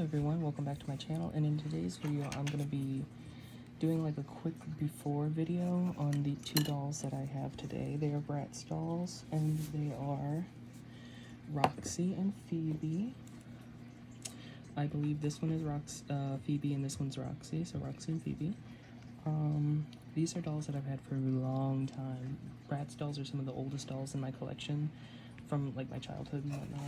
Hello everyone, welcome back to my channel, and in today's video I'm going to be doing like a quick before video on the two dolls that I have today. They are Bratz dolls and they are Roxy and Phoebe. I believe this one is Phoebe and this one's Roxy, so Roxy and Phoebe. These are dolls that I've had for a long time. Bratz dolls are some of the oldest dolls in my collection from like my childhood and whatnot.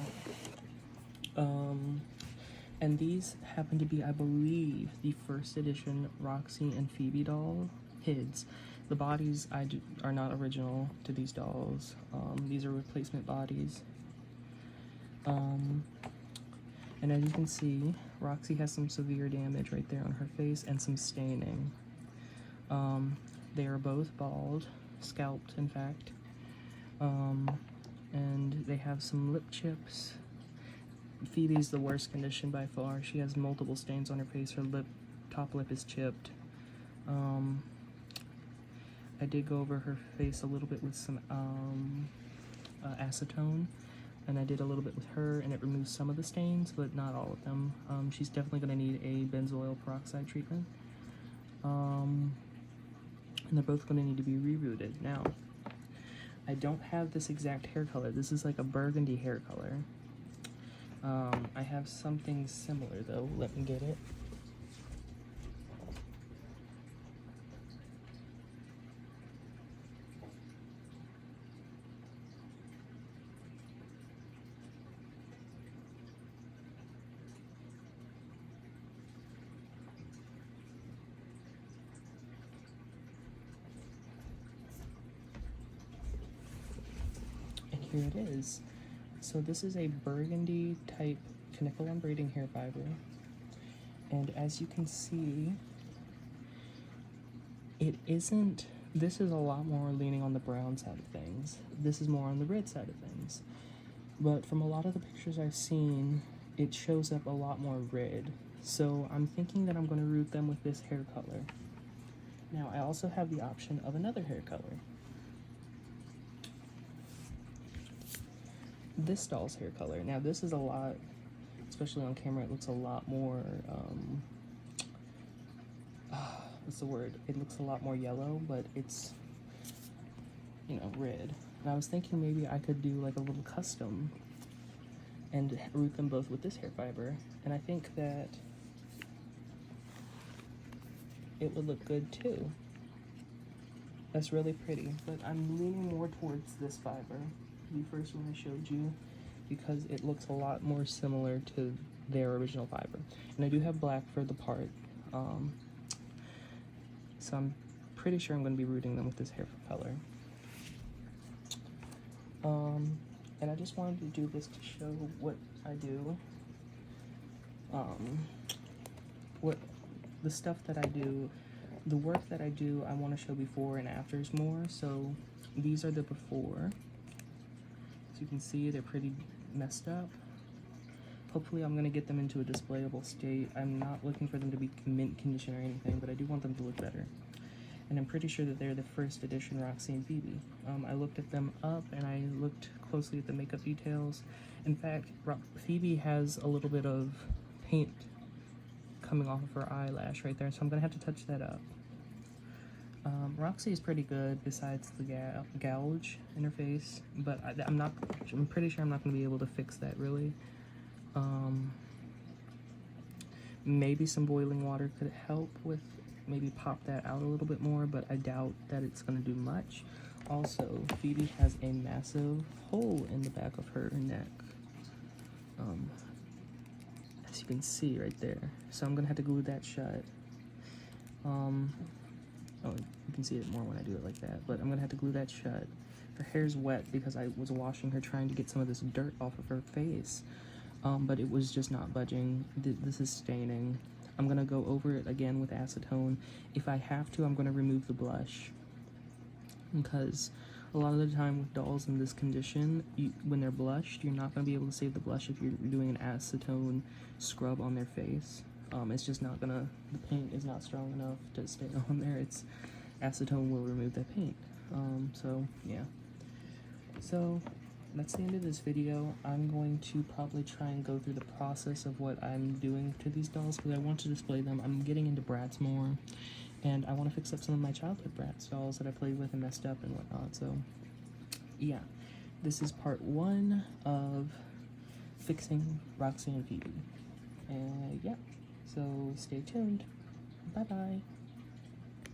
And these happen to be, I believe, the first edition Roxy and Phoebe doll kids. The bodies are not original to these dolls. These are replacement bodies. And as you can see, Roxy has some severe damage right there on her face and some staining. They are both bald, scalped in fact. And they have some lip chips. Phoebe's the worst condition by far. She has multiple stains on her face. Her top lip is chipped. I did go over her face a little bit with some acetone, and I did a little bit with her, and it removed some of the stains, but not all of them. She's definitely going to need a benzoyl peroxide treatment. And they're both going to need to be rerooted. Now, I don't have this exact hair color. This is like a burgundy hair color. I have something similar though. Let me get it. And here it is. So this is a burgundy type canicle braiding hair fiber, and as you can see, this is a lot more leaning on the brown side of things. This is more on the red side of things, but from a lot of the pictures I've seen, it shows up a lot more red, so I'm thinking that I'm going to root them with this hair color. Now I also have the option of another hair color. This doll's hair color. Now this is a lot, especially on camera, it looks a lot more, what's the word? It looks a lot more yellow, but it's, you know, red. And I was thinking maybe I could do like a little custom and root them both with this hair fiber. And I think that it would look good too. That's really pretty, but I'm leaning more towards this fiber, the first one I showed you, because it looks a lot more similar to their original fiber. And I do have black for the part, so I'm pretty sure I'm going to be rooting them with this hair color. And I just wanted to do this to show what I do, what the stuff that I do, the work that I do. I want to show before and afters more. So these are the before. As you can see, they're pretty messed up. Hopefully I'm going to get them into a displayable state. I'm not looking for them to be mint condition or anything, but I do want them to look better. And I'm pretty sure that they're the first edition Roxy and Phoebe. I looked at them up and I looked closely at the makeup details. In fact, Phoebe has a little bit of paint coming off of her eyelash right there, so I'm going to have to touch that up. Roxy is pretty good besides the gouge in her face, but I'm pretty sure I'm not going to be able to fix that really. Maybe some boiling water could help with maybe pop that out a little bit more, but I doubt that it's going to do much. Also, Phoebe has a massive hole in the back of her neck, as you can see right there, so I'm going to have to glue that shut. Oh, you can see it more when I do it like that, but I'm gonna have to glue that shut. Her hair's wet because I was washing her trying to get some of this dirt off of her face, but it was just not budging. This is staining. I'm gonna go over it again with acetone. If I have to, I'm gonna remove the blush, because a lot of the time with dolls in this condition, when they're blushed, you're not gonna be able to save the blush if you're doing an acetone scrub on their face. It's just not gonna, the paint is not strong enough to stay on there. Acetone will remove that paint. So yeah. So that's the end of this video. I'm going to probably try and go through the process of what I'm doing to these dolls because I want to display them. I'm getting into Bratz more, and I want to fix up some of my childhood Bratz dolls that I played with and messed up and whatnot. So, yeah, this is part 1 of fixing Roxy and Phoebe. And yeah, so stay tuned. Bye-bye.